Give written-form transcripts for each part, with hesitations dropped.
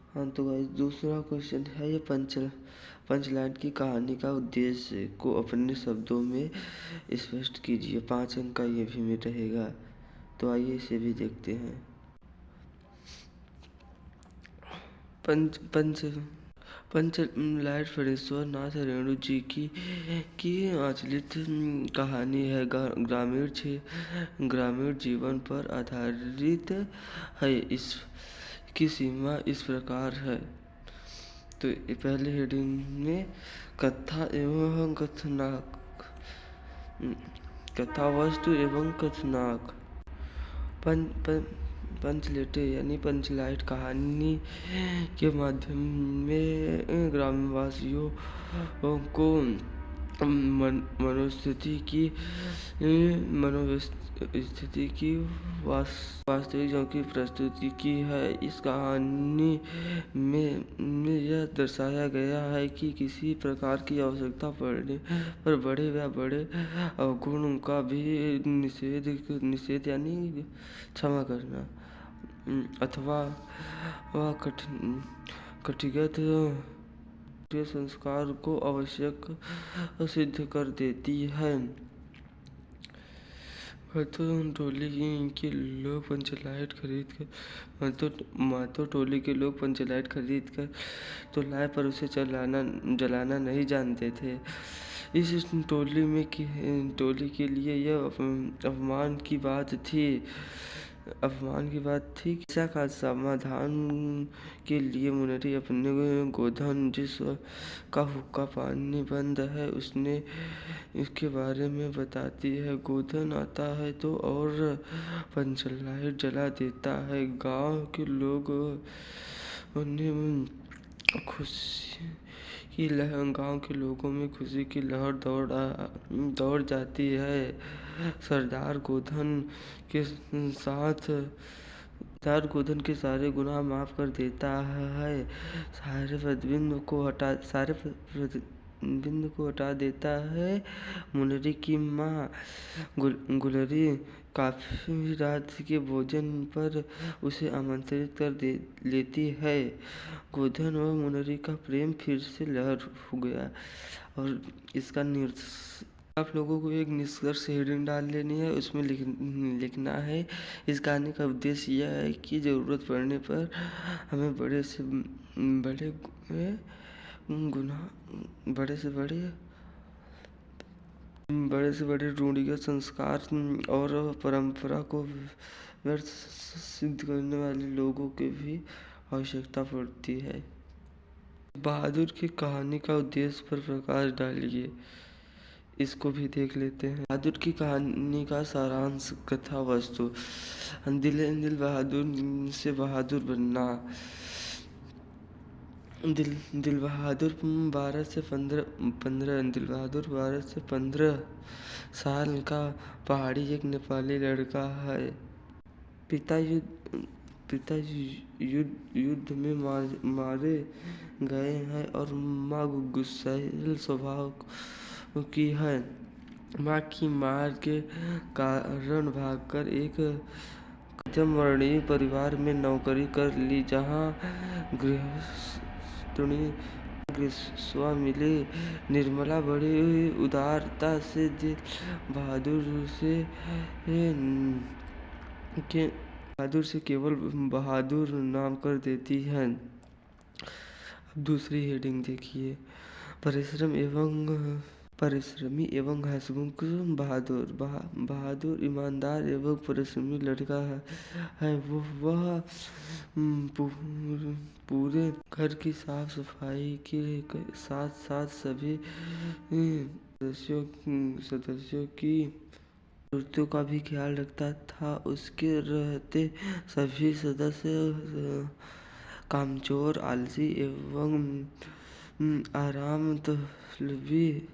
हाँ तो गाइस दूसरा क्वेश्चन है, ये पंचलाइन की कहानी का उद्देश्य को अपने शब्दों में स्पष्ट कीजिए। 5 अंक का ये भी में रहेगा, तो आइए इसे भी देखते हैं। पंच पंच पंचलाइन फणीश्वर नाथ रेणु जी की आंचलिक कहानी है। ग्रामीण जीवन पर आधारित है। इसकी सीमा इस प्रकार है। तो पहले हेडिंग में कथा एवं कथनाक, कथा वस्तु एवं कथनाक। पंचलेटे यानी पंचलाइट कहानी के माध्यम में ग्रामवासियों को मनोस्थिति की वास्तविक की प्रस्तुति की है। इस कहानी में यह दर्शाया गया है कि किसी प्रकार की आवश्यकता पड़ने पर बड़े व बड़े अवगुण का भी निषेध यानी क्षमा करना अथवा कटिगत संस्कार को आवश्यक सिद्ध कर देती है। टोली के लोग पंचलाइट खरीद कर तो लाए, पर उसे जलाना नहीं जानते थे। इस टोली के लिए यह अपमान की बात थी। समस्या का समाधान के लिए मुनरी अपने गोधन जिसका हुक्का पानी बंद है इसके बारे में बताती है। गोधन आता है तो और पंचलाइट जला देता है। गांव के लोग उन्हें गांव के लोगों में खुशी की लहर दौड़ जाती है। सरदार गोधन के सारे गुनाह माफ कर देता है। सारे प्रतिबिंब को हटा देता है। मुनरी की माँ गुलरी काफी रात के भोजन पर उसे आमंत्रित कर लेती है। गोधन और मुनरी का प्रेम फिर से लहर हो गया। और इसका आप लोगों को एक निष्कर्ष हेडिंग डाल लेनी है, उसमें लिखना है इस कहानी का उद्देश्य यह है कि ज़रूरत पड़ने पर हमें बड़े से बड़े रूढ़िगत संस्कार और परंपरा को व्यर्थ सिद्ध करने वाले लोगों की भी आवश्यकता पड़ती है। बहादुर की कहानी का उद्देश्य पर प्रकाश डालिए, इसको भी देख लेते हैं। बहादुर की कहानी का सारांश, कथा वस्तु। दिल बहादुर से बहादुर बनना। दिल बहादुर 12 से 15 साल का पहाड़ी एक नेपाली लड़का है। पिता युद्ध में मारे गए हैं और माँ गुस्सैल स्वभाव की है। माँ की मार के कारण भागकर एक मध्यम वर्णीय परिवार में नौकरी कर ली, जहाँ गृहस्वा मिली। निर्मला बड़ी उदारता से दिल बहादुर से केवल बहादुर नाम कर देती है। अब दूसरी हेडिंग देखिए, परिश्रमी एवं हंसमुख बहादुर ईमानदार एवं परिश्रमी लड़का है। वह पूरे घर की साफ सफाई के साथ साथ सभी सदस्यों की जरूरतों का भी ख्याल रखता था। उसके रहते सभी सदस्य कामचोर, आलसी एवं आराम तलबी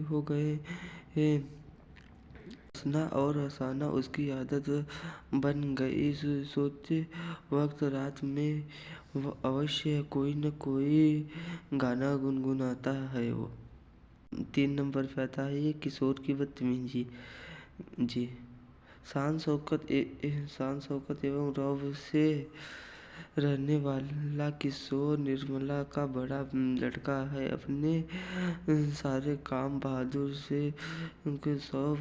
हो गए। हंसना और हंसाना उसकी आदत बन गई। सोते वक्त रात में अवश्य कोई न कोई गाना गुनगुनाता है। वो 3 नंबर पे आता है ये किशोर की बदतमीजी जी। शान शौकत एवं रौब से रहने वाला किशोर निर्मला का बड़ा लड़का है। अपने सारे काम बहादुर से उनके सौंप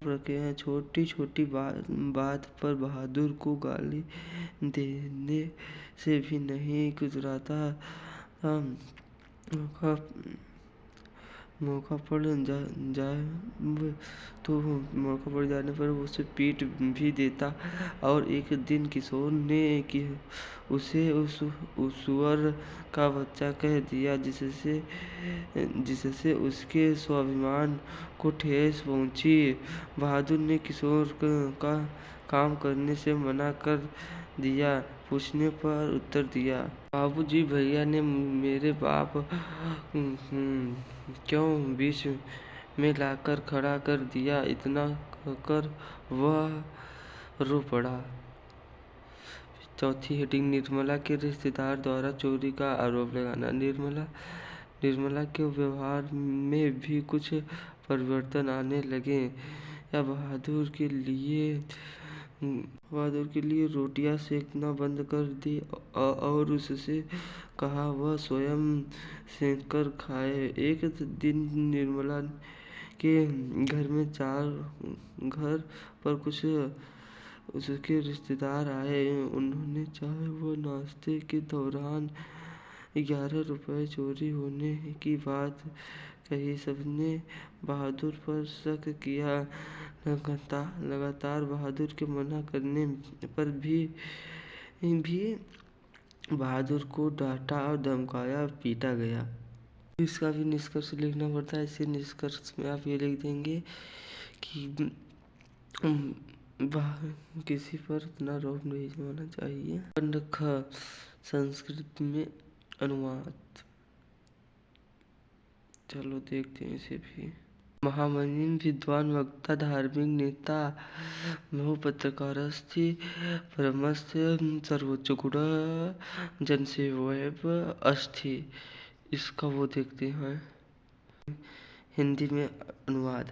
रखे हैं। छोटी छोटी बात पर बहादुर को गाली देने से भी नहीं गुजराता। मौका पड़ जाने पर उसे पीट भी देता। और एक दिन किशोर ने उसे उस सुअर का बच्चा कह दिया, जिससे उसके स्वाभिमान को ठेस पहुंची। बहादुर ने किशोर का काम करने से मना कर दिया। पूछने पर उत्तर दिया, बाबूजी, भैया ने मेरे बाप क्यों बीच में लाकर खड़ा कर दिया। इतना कहकर वह रो पड़ा। चौथी हेडिंग, निर्मला के रिश्तेदार द्वारा चोरी का आरोप लगाना। निर्मला के व्यवहार में भी कुछ परिवर्तन आने लगे। या बहादुर के लिए रोटियां सेकना बंद कर दी और उससे कहा वह स्वयं सेक कर खाए। एक दिन निर्मला के घर पर कुछ उसके रिश्तेदार आए। उन्होंने चाय व नाश्ते के दौरान 11 रुपए चोरी होने की बात कही। सबने बहादुर पर शक किया। लगातार बहादुर के मना करने पर भी बहादुर को डांटा और धमकाया, पीटा गया। इसका भी निष्कर्ष लिखना पड़ता है। इसी निष्कर्ष में आप ये लिख देंगे कि किसी पर इतना रौब नहीं जमाना चाहिए। खंड ख, संस्कृत में अनुवाद। चलो देखते हैं इसे भी। महामहिम विद्वान वक्ता धार्मिक नेता बहुपत्रकारस्थि परमस्य सर्वोच्च गुण जनसेवैव अस्ति। इसका वो देखते हैं हिंदी में अनुवाद।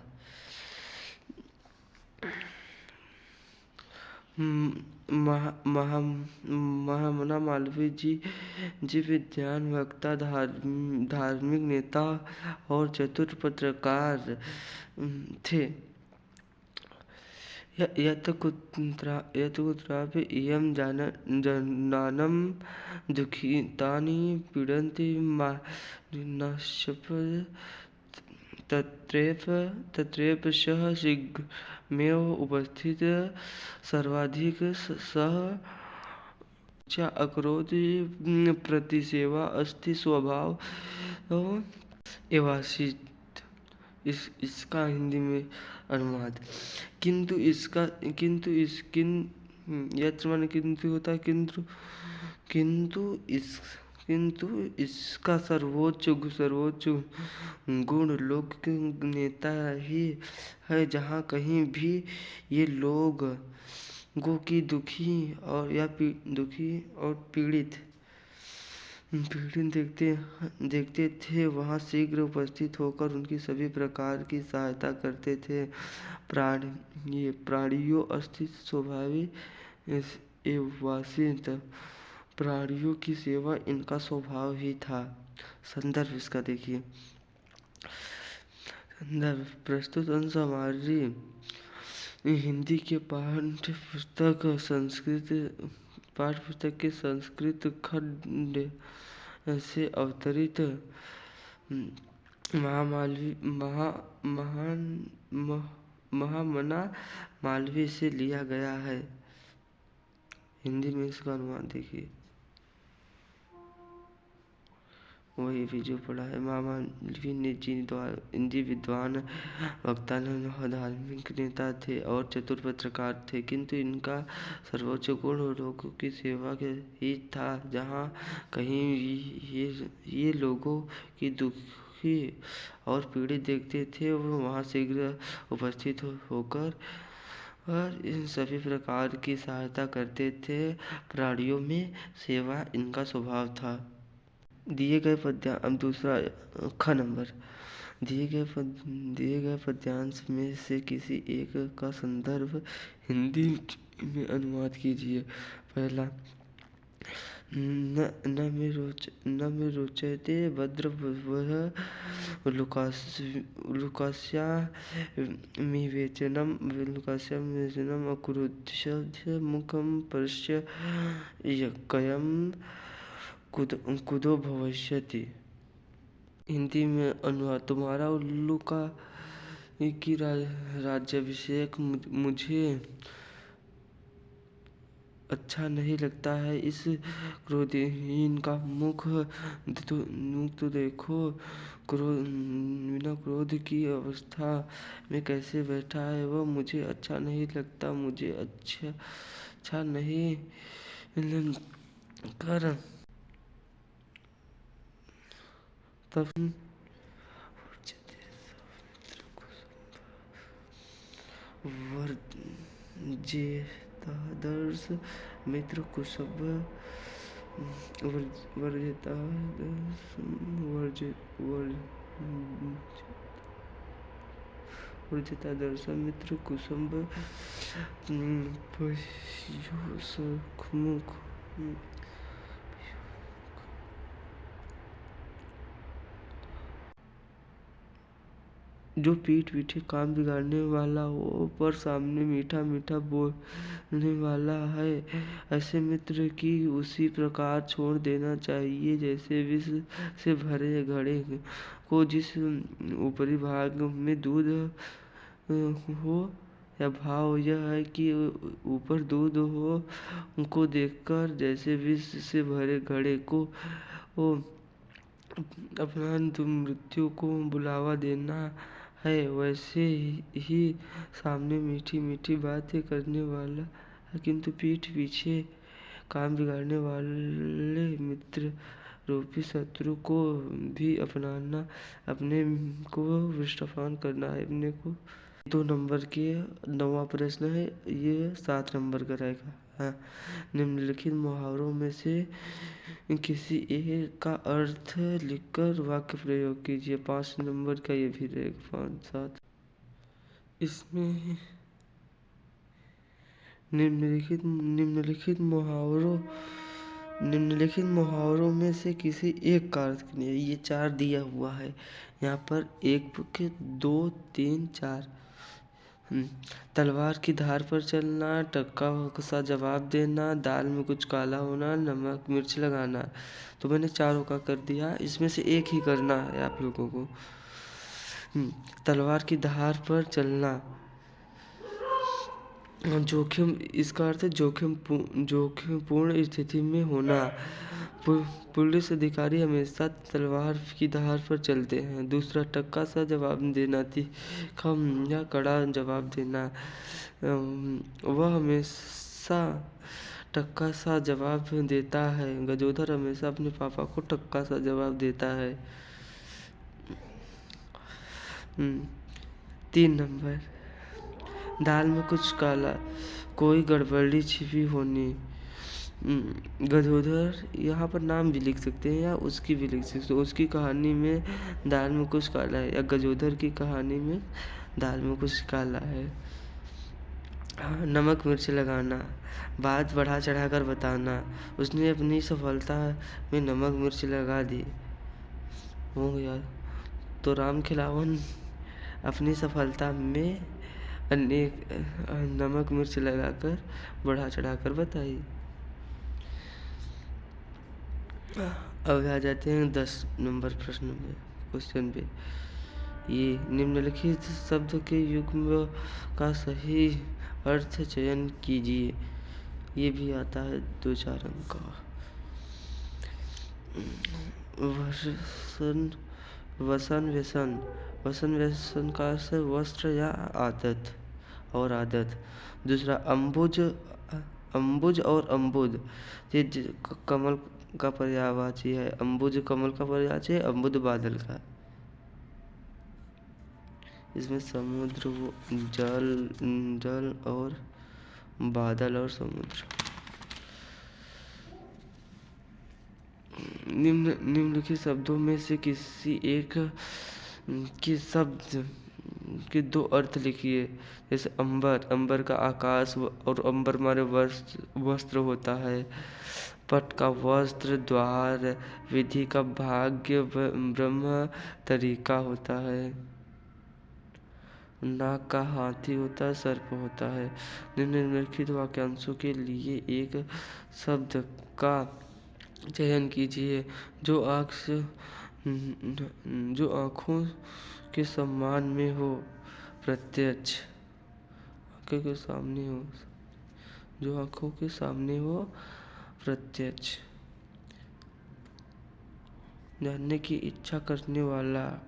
महामना मालवीय जी विद्वान वक्ता धार्मिक नेता और चतुर पत्रकार थे। यत् कुत्रापि इयं जनानां दुःखितानि पीडन्ति तत्रैव सः शीघ्रमेव उपस्थितः सर्वाधिक सः च अकरोत् प्रतिसेवा अस्ति स्वभाव एवासीत्। इसका हिंदी में अनुवाद। यत्र माने किंतु होता है। किंतु इसका सर्वोच्च गुण लोक नेता ही है। जहाँ कहीं भी ये लोगों की दुखी और पीड़ित देखते थे, वहाँ शीघ्र उपस्थित होकर उनकी सभी प्रकार की सहायता करते थे। प्राणियों अस्तित्व स्वभावी एवासीत। प्राणियों की सेवा इनका स्वभाव ही था। संदर्भ इसका देखिए। संदर्भ, प्रस्तुत अंश हमारी हिंदी के पाठ्य पुस्तक के संस्कृत खंड से अवतरित महामना मालवीय से लिया गया है। हिंदी में इसका अनुवाद देखिए। वही भी जो पढ़ा है। मालवीय ने हिंदी विद्वान वक्ता धार्मिक नेता थे और चतुर पत्रकार थे, किंतु इनका सर्वोच्च गुण लोगों की सेवा ही था। जहाँ कहीं ये लोगों की दुखी और पीड़ित देखते थे, वो वहाँ शीघ्र उपस्थित होकर और इन सभी प्रकार की सहायता करते थे। प्राणियों में सेवा इनका स्वभाव था। दिए गए पद्य। अब दूसरा ख नंबर, दिए गए पद्यांश में से किसी एक का संदर्भ हिंदी में अनुवाद कीजिए। पहला, न मे रोचते भद्र वः लुकास्या विवेचनम् अकुरुध्य मुखं पश्य कयं कुतो भविष्यति। हिंदी में अनुवाद, तुम्हारा उल्लू की राज्याभिषेक मुझे अच्छा नहीं लगता है। इस क्रोधहीन का मुख तो देखो, बिना क्रोध की अवस्था में कैसे बैठा है। वह मुझे अच्छा नहीं लगता, मुझे अच्छा नहीं कर तब वर्जेतादर्श मित्र कुशभ वर्जितादर्श मित्र कुसुम पयोसखमुख। जो पीठ पीछे काम बिगाड़ने वाला हो पर सामने मीठा मीठा बोलने वाला है, ऐसे मित्र की उसी प्रकार छोड़ देना चाहिए जैसे विष से भरे घड़े को जिस ऊपरी भाग में दूध हो। या भाव यह है कि ऊपर दूध हो को देखकर जैसे विष से भरे घड़े को अपना मृत्यु को बुलावा देना है, वैसे ही सामने मीठी मीठी बातें करने वाला किंतु पीठ पीछे काम बिगाड़ने वाले मित्र रूपी शत्रु को भी अपनाना, अपने को विष्टफान करना है। अपने को 2 नंबर के 9वां प्रश्न है, ये 7 नंबर का रहेगा। हाँ, निम्नलिखित मुहावरों में से किसी एक का अर्थ लिखकर वाक्य प्रयोग कीजिए। 5 नंबर का ये भी रहेगा, 5, 7। इसमें निम्नलिखित मुहावरों में से किसी एक का अर्थ नहीं है। ये 4 दिया हुआ है यहाँ पर, 1, 2, 3, 4। तलवार की धार पर चलना, टक्का सा जवाब देना, दाल में कुछ काला होना, नमक मिर्च लगाना। तो मैंने चारों का कर दिया, इसमें से एक ही करना है आप लोगों को। तलवार की धार पर चलना, जोखिम, इसका अर्थ है जोखिमपूर्ण स्थिति में होना। पुलिस अधिकारी हमेशा तलवार की धार पर चलते हैं। दूसरा, टक्का सा जवाब देना, तीखा या कड़ा जवाब देना, वह हमेशा टक्का सा जवाब देता है। गजोधर हमेशा अपने पापा को टक्का सा जवाब देता है। 3 नंबर, दाल में कुछ काला, कोई गड़बड़ी छिपी होनी। गजोधर, यहाँ पर नाम भी लिख सकते हैं या उसकी भी लिख सकते हैं। उसकी कहानी में दाल में कुछ काला है, या गजोधर की कहानी में दाल में कुछ काला है। नमक मिर्च लगाना, बात बढ़ा चढ़ा कर बताना, उसने अपनी सफलता में नमक मिर्च लगा दी। हो गया। तो राम खिलावन अपनी सफलता में अनेक नमक मिर्च लगाकर बढ़ा चढ़ाकर बताई। अब आ जाते हैं 10 नंबर प्रश्न में, क्वेश्चन पे। ये निम्नलिखित शब्द के युग्म का सही अर्थ चयन कीजिए। ये भी आता है 2-4 अंक का। वसन व्यसन का अर्थ है वस्त्र या आदत और आदत। दूसरा, अम्बुज और अम्बुद, ये कमल का पर्यायवाची है। अम्बुज कमल का पर्यायवाची है, अम्बुद बादल का। इसमें समुद्र, जल और बादल और समुद्र। निम्नलिखित शब्दों में से किसी एक के शब्द के दो अर्थ लिखिए। जैसे अंबर, अंबर का आकाश और अंबर माने वस्त्र होता है। पट का वस्त्र, द्वार, विधि का भाग्य, ब्रह्म तरीका होता है। नाग का हाथी होता है, सर्प होता है। निम्नलिखित वाक्यांशों के लिए एक शब्द का चयन कीजिए जो आँखों के सम्मान में हो। प्रत्यक्ष, आँखों के सामने हो, जो आँखों के सामने हो। प्रत्यक्ष, जानने की इच्छा करने वाला।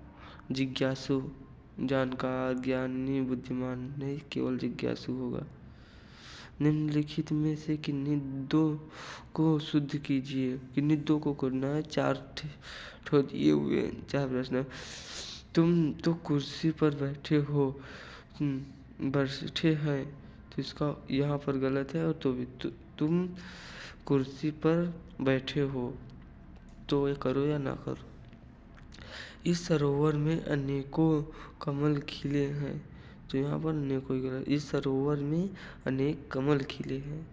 जिज्ञासु, जानकार, ज्ञानी, बुद्धिमान नहीं, केवल जिज्ञासु होगा। निम्नलिखित में से किन्हीं दो को शुद्ध कीजिए। किन्हीं दो को करना है। चार दिए हुए 4 प्रश्न। तुम तो कुर्सी पर बैठे हो, बैठे हैं, तो इसका यहाँ पर गलत है। और तुम कुर्सी पर बैठे हो, तो ये करो या ना करो। इस सरोवर में अनेकों कमल खिले हैं, तो यहाँ पर अनेकों गलत। इस सरोवर में अनेक कमल खिले हैं,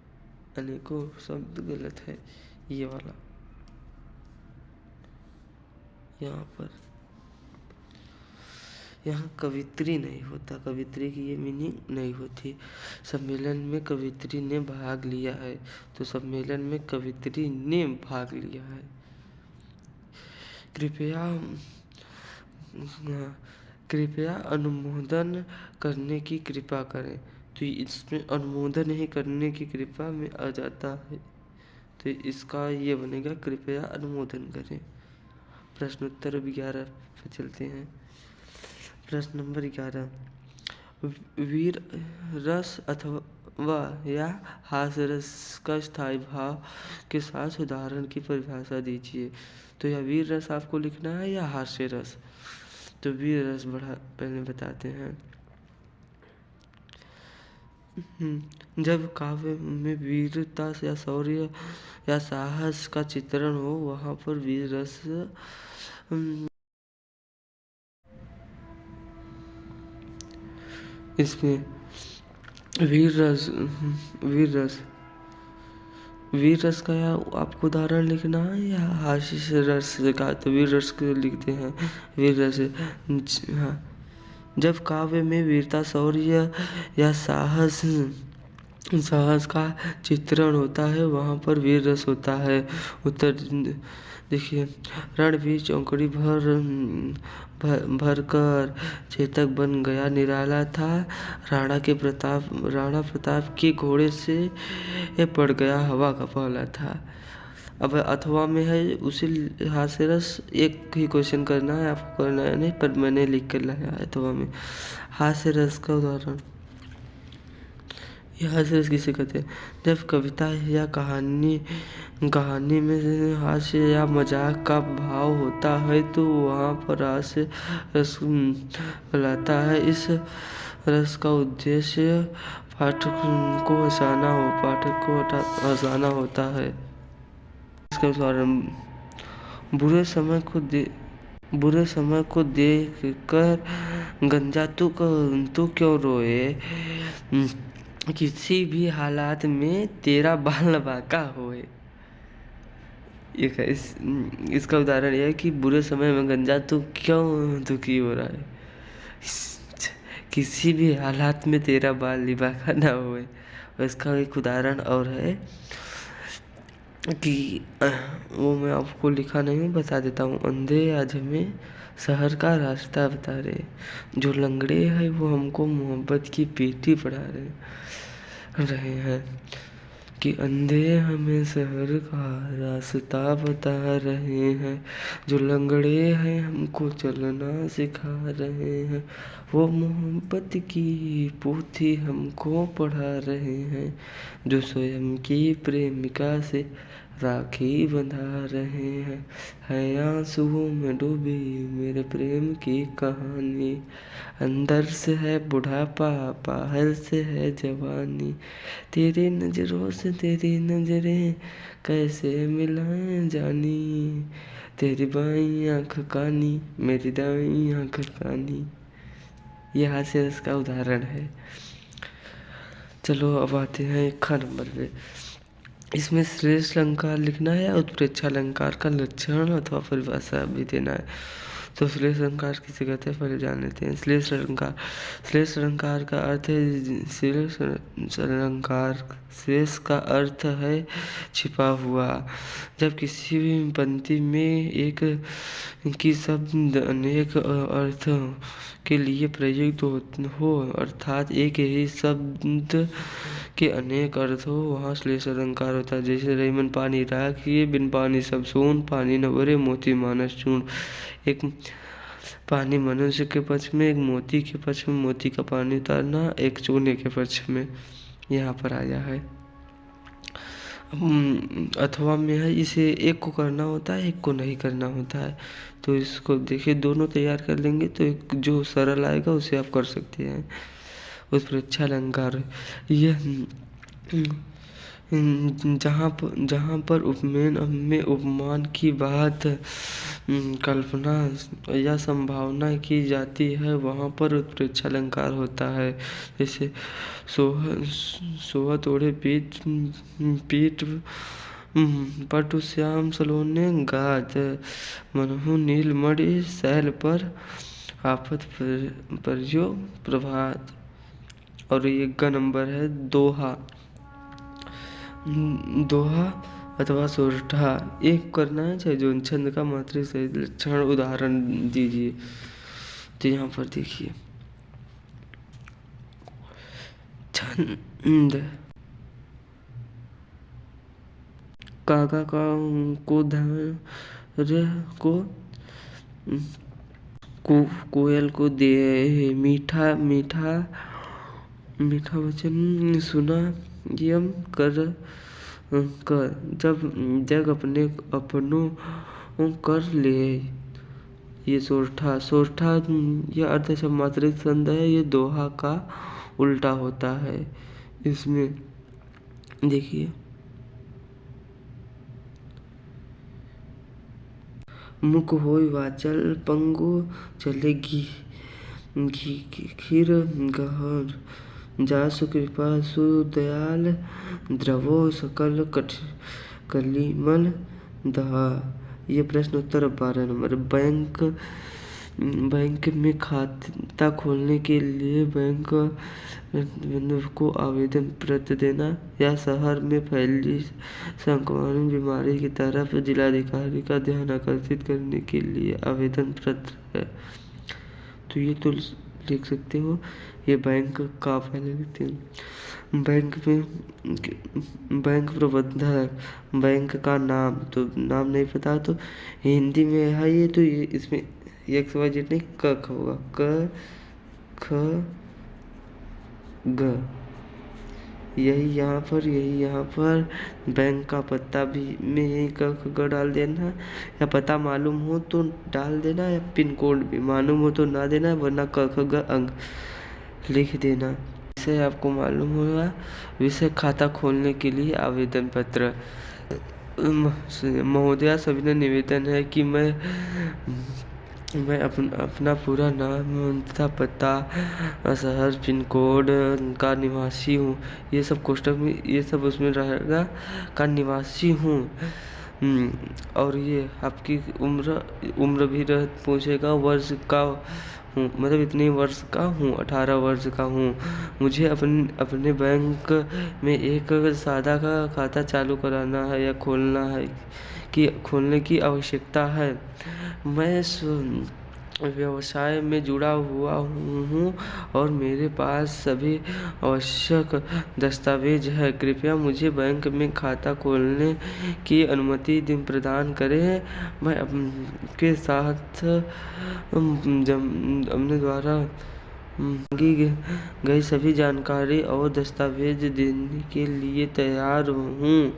अनेकों शब्द गलत है। ये वाला यहाँ कवित्री नहीं होता, कवित्री की ये मीनिंग नहीं होती। सम्मेलन में कवित्री ने भाग लिया है, तो सम्मेलन में कवित्री ने भाग लिया है। कृपया अनुमोदन करने की कृपा करें, तो इसमें अनुमोदन ही करने की कृपा में आ जाता है, तो इसका ये बनेगा कृपया अनुमोदन करें। प्रश्नोत्तर 11 पे चलते हैं। प्रश्न नंबर 11, वीर रस अथवा या हास्य रस का स्थायी भाव के साथ उदाहरण की परिभाषा दीजिए। तो या वीर रस आपको लिखना है या हास्य रस। तो वीर रस पहले बताते हैं। जब काव्य में वीरता या शौर्य या साहस का चित्रण हो, वहाँ पर वीर रस इसमें वीर रस का या आपको उदाहरण लिखना है या हास्य रस का। तो वीर रस को लिखते हैं। वीर रस, हाँ, जब काव्य में वीरता, शौर्य या साहस का चित्रण होता है, वहाँ पर वीर रस होता है। उत्तर देखिए, रणवीर चौकड़ी भर कर चेतक बन गया, निराला था। राणा प्रताप के घोड़े से पड़ गया, हवा का पहला था। अब अथवा में है, उसी हास्य रस एक ही क्वेश्चन करना है, आपको करना है नहीं, पर मैंने लिख कर लाया है। अथवा में हास्य रस का उदाहरण, यह हास्य रस किसे कहते हैं? जब कविता या कहानी में हास्य या मजाक का भाव होता है, तो वहाँ पर हास्य रस कहलाता है। इस रस का उद्देश्य पाठक को हंसाना होता है। इसका उदाहरण, बुरे समय को देख कर गंजा तू क्यों रोए, किसी भी हालात में तेरा बाल बांका होए। इसका उदाहरण यह है कि बुरे समय में गंजा तू क्यों दुखी हो रहा है, किसी भी हालात में तेरा बाल बांका ना होए। और इसका एक उदाहरण और है कि वो मैं आपको लिखा नहीं, बता देता हूँ। अंधे आज हमें शहर का रास्ता बता रहे, जो लंगड़े हैं वो हमको मोहब्बत की पेटी पढ़ा रहे हैं। कि अंधे हमें शहर का रास्ता बता रहे हैं, जो लंगड़े हैं हमको चलना सिखा रहे हैं। वो मोहब्बत की पोथी हमको पढ़ा रहे हैं, जो स्वयं की प्रेमिका से राखी बंधा रहे हैं, है आंसुओं में डूबी मेरे प्रेम की कहानी। अंदर से है बुढ़ापा, बाहर से है जवानी, तेरी नजरों से तेरी नजरें कैसे मिलाएं जानी, तेरी बाईं आंख कानी मेरी दाईं आंख कानी। ये हास्य रस का उदाहरण है। चलो अब आते हैं एक खा नंबर पे। इसमें श्रेष्ठ अलंकार लिखना है या उत्प्रेक्षा अलंकार का लक्षण अथवा परिभाषा भी देना है। तो श्रेष्ठ अलंकार किसे कहते हैं पहले जान लेते हैं। श्रेष्ठ अलंकार, श्रेष्ठ अलंकार का अर्थ है श्रेष्ठ अलंकार, श्रेष्ठ का अर्थ है छिपा हुआ। जब किसी भी पंक्ति में एक की शब्द अनेक अर्थ के लिए प्रयुक्त हो अर्थात एक ही शब्द के अनेक अर्थ हो, वहाँ श्लेष अलंकार होता है। जैसे रईमन पानी राखिए, बिन पानी सब सून, पानी न भरे मोती मानस चूर्ण। एक पानी मनुष्य के पक्ष में, एक मोती के पक्ष में, मोती का पानी उतारना, एक चूने के पक्ष में यहाँ पर आया है। अथवा में है इसे एक को करना होता है, एक को नहीं करना होता है। तो इसको देखिए दोनों तैयार कर लेंगे तो एक जो सरल आएगा उसे आप कर सकते हैं। उत्प्रेक्षा अलंकार यह जहाँ पर उपमेय में उपमान की बात कल्पना या संभावना की जाती है वहाँ पर उत्प्रेक्षा अलंकार होता है। जैसे सोहत ओढ़े पीठ पटु श्याम सलोने गात, मनहु नील मणि शैल पर आफत परियो प्रभात। और ये का नंबर है दोहा। दोहा अथवा सोरठा एक करना है, चाहे जो छंद का मात्रा सही लक्षण उदाहरण दीजिए। तो यहाँ पर देखिए छंद काका का को धैर्य को कोयल को दे मीठा मीठा मीठा वचन सुना यम कर जब जग अपने अपनों कर ले। ये सोरठा, सोरठा यह अर्ध मात्रिक संध है, ये दोहा का उल्टा होता है। इसमें देखिए मुख होय वाचल पंगु चले खीर गहर, जासु कृपा सुदयाल द्रवो सकल कलिमल दहा। ये प्रश्न उत्तर 12 नंबर। बैंक में खाता खोलने के लिए बैंक को आवेदन पत्र देना या शहर में फैली संक्रामक बीमारी की तरफ जिलाधिकारी का ध्यान आकर्षित करने के लिए आवेदन पत्र है। तो ये तो लिख सकते हो, ये बैंक का पहले लिखते हैं। बैंक में बैंक प्रबंधक, बैंक का नाम, तो नाम नहीं पता तो हिंदी में है ये, तो ये इसमें एक्स वाई जेड नहीं क होगा, क ख ग। यही यहाँ पर बैंक का पता भी में यही क ख ग डाल देना, या पता मालूम हो तो डाल देना, या पिन कोड भी मालूम हो तो ना देना, वरना क ख ग अंक लिख देना। इससे आपको मालूम होगा। विषय खाता खोलने के लिए आवेदन पत्र। महोदया सविनय निवेदन है कि मैं अपना पूरा नाम तथा पता, शहर, पिन कोड का निवासी हूँ, ये सब कोष्टक में ये सब उसमें रहेगा का निवासी हूँ। और ये आपकी उम्र भी पूछेगा, वर्ष का हूँ, मतलब इतने वर्ष का हूँ, 18 वर्ष का हूँ। मुझे अपने बैंक में एक सादा का खाता चालू कराना है या खोलने की आवश्यकता है। मैं व्यवसाय में जुड़ा हुआ हूँ और मेरे पास सभी आवश्यक दस्तावेज है। कृपया मुझे बैंक में खाता खोलने की अनुमति प्रदान करें। मैं आपके साथ अपने द्वारा मांगी गई सभी जानकारी और दस्तावेज देने के लिए तैयार हूँ।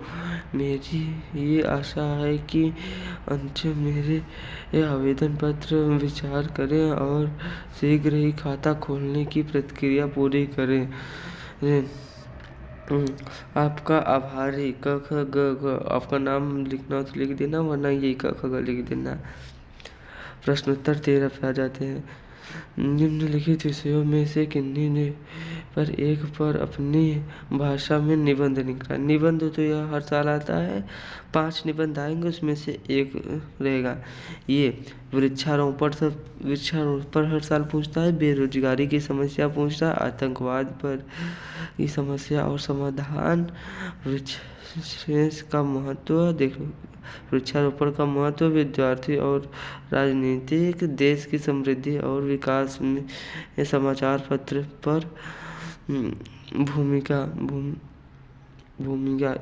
मेरी ये आशा है कि अंश मेरे आवेदन पर विचार करें और शीघ्र ही खाता खोलने की प्रक्रिया पूरी करें। आपका आभारी क ख ग घ। आपका नाम लिखना हो तो लिख देना, वरना यही क ख ग लिख देना। प्रश्नोत्तर 13 पे आ जाते हैं। निम्नलिखित विषयों में से किन्हीं ने पर एक पर अपनी भाषा में निबंध लिखना। निबंध तो यह हर साल आता है, 5 निबंध आएंगे, उसमें से एक रहेगा। ये वृक्षारोपण हर साल पूछता है, बेरोजगारी की समस्या पूछता है, आतंकवाद पर की समस्या और समाधान, वृक्ष का महत्व, देखो वृक्षारोपण का महत्व, विद्यार्थी और राजनीतिक, देश की समृद्धि और विकास में समाचार पत्र पर भूमिका।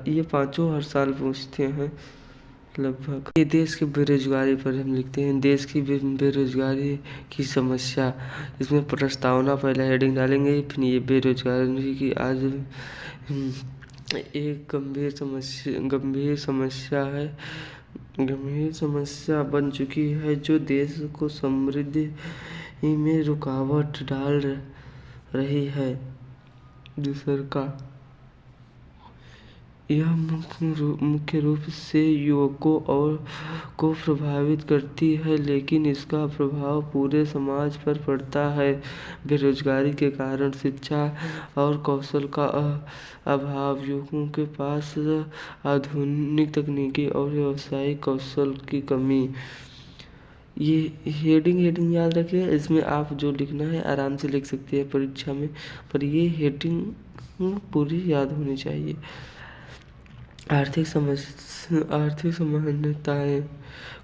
ये पांचों हर साल पूछते हैं लगभग। ये देश की बेरोजगारी पर हम लिखते हैं, देश की बेरोजगारी की समस्या। इसमें प्रस्तावना पहले हेडिंग डालेंगे, फिर ये बेरोजगारी की आज एक गंभीर समस्या बन चुकी है, जो देश को समृद्धि में रुकावट डाल रही है। दूसरा, यह मुख्य रूप से युवकों को प्रभावित करती है, लेकिन इसका प्रभाव पूरे समाज पर पड़ता है। बेरोजगारी के कारण शिक्षा और कौशल का अभाव, युवकों के पास आधुनिक तकनीकी और व्यावसायिक कौशल की कमी। ये हेडिंग याद रखिए, इसमें आप जो लिखना है आराम से लिख सकते हैं परीक्षा में, पर ये हेडिंग पूरी याद होनी चाहिए। आर्थिक समानताएं,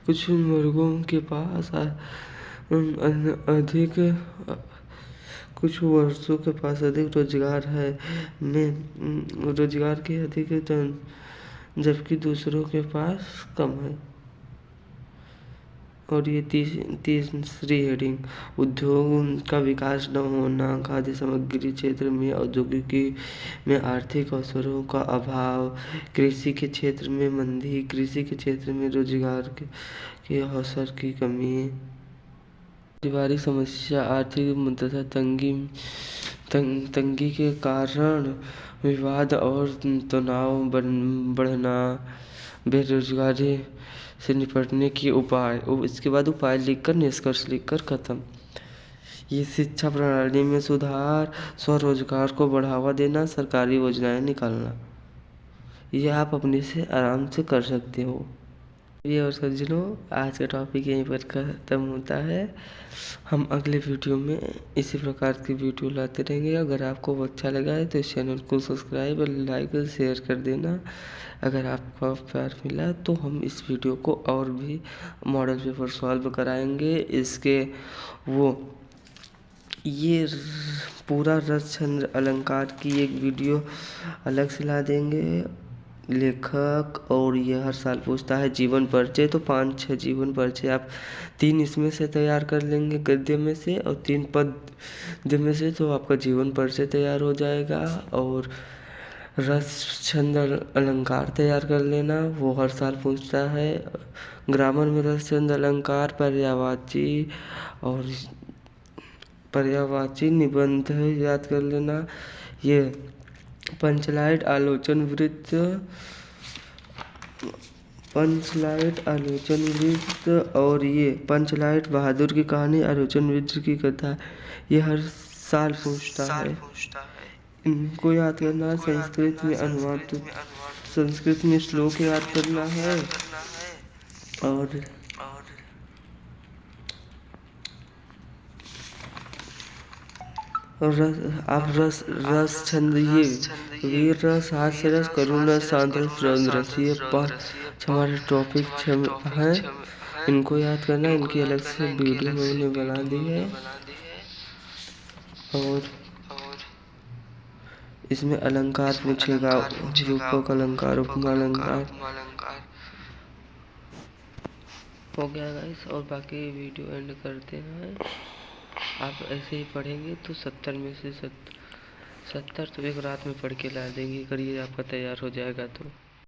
कुछ वर्गों के पास कुछ वर्षों के पास अधिक रोजगार है रोजगार के अधिक, जबकि दूसरों के पास कम है। और ये तीसरी हेडिंग, उद्योग का विकास न होना, खाद्य सामग्री क्षेत्र में औद्योगिकी में आर्थिक अवसरों का अभाव, कृषि के क्षेत्र में मंदी, कृषि के क्षेत्र में रोजगार के अवसर की कमी, पारिवारिक समस्या, आर्थिक तथा तंगी के कारण विवाद और तनाव बढ़ना, बेरोजगारी से निपटने के उपाय। इसके बाद उपाय लिखकर, निष्कर्ष लिखकर खत्म। ये शिक्षा प्रणाली में सुधार, स्वरोजगार को बढ़ावा देना, सरकारी योजनाएं निकालना। ये आप अपने से आराम से कर सकते हो। ये और सज्जनों, आज का टॉपिक यहीं पर खत्म होता है। हम अगले वीडियो में इसी प्रकार की वीडियो लाते रहेंगे। अगर आपको अच्छा लगा है तो इस चैनल को सब्सक्राइब और लाइक और शेयर कर देना। अगर आपका प्यार मिला तो हम इस वीडियो को और भी मॉडल पेपर सॉल्व कराएंगे। ये पूरा रस छंद अलंकार की एक वीडियो अलग से ला देंगे। लेखक, और ये हर साल पूछता है जीवन परिचय, तो 5-6 जीवन परिचय आप 3 इसमें से तैयार कर लेंगे गद्य में से, और 3 पद्य में से, तो आपका जीवन परिचय तैयार हो जाएगा। और रस छंद अलंकार तैयार कर लेना, वो हर साल पूछता है। ग्रामर में रस छंद अलंकार, पर्यायवाची निबंध याद कर लेना। ये पंचलाइट आलोचन वृत्त और ये पंचलाइट बहादुर की कहानी, आलोचन वृत्त की कथा, ये हर साल पूछता है। इनको याद करना। संस्कृत में अनुवाद, संस्कृत में श्लोक याद करना है। और रस छंद, ये वीर रस, हास्य रस, करुण रस, शांत रस, रौद्र रस, ये 5 हमारे टॉपिक हैं। इनको याद करना। इनकी अलग से वीडियो मैंने बना दी है। और इसमें अलंकार पूछेगा, रूपक अलंकार, उपमा अलंकार। हो गया गाइस, और बाकी वीडियो एंड करते हैं। आप ऐसे ही पढ़ेंगे तो 70 में से 70 तो एक रात में पढ़ के ला देंगे, अगर ये आपका तैयार हो जाएगा तो।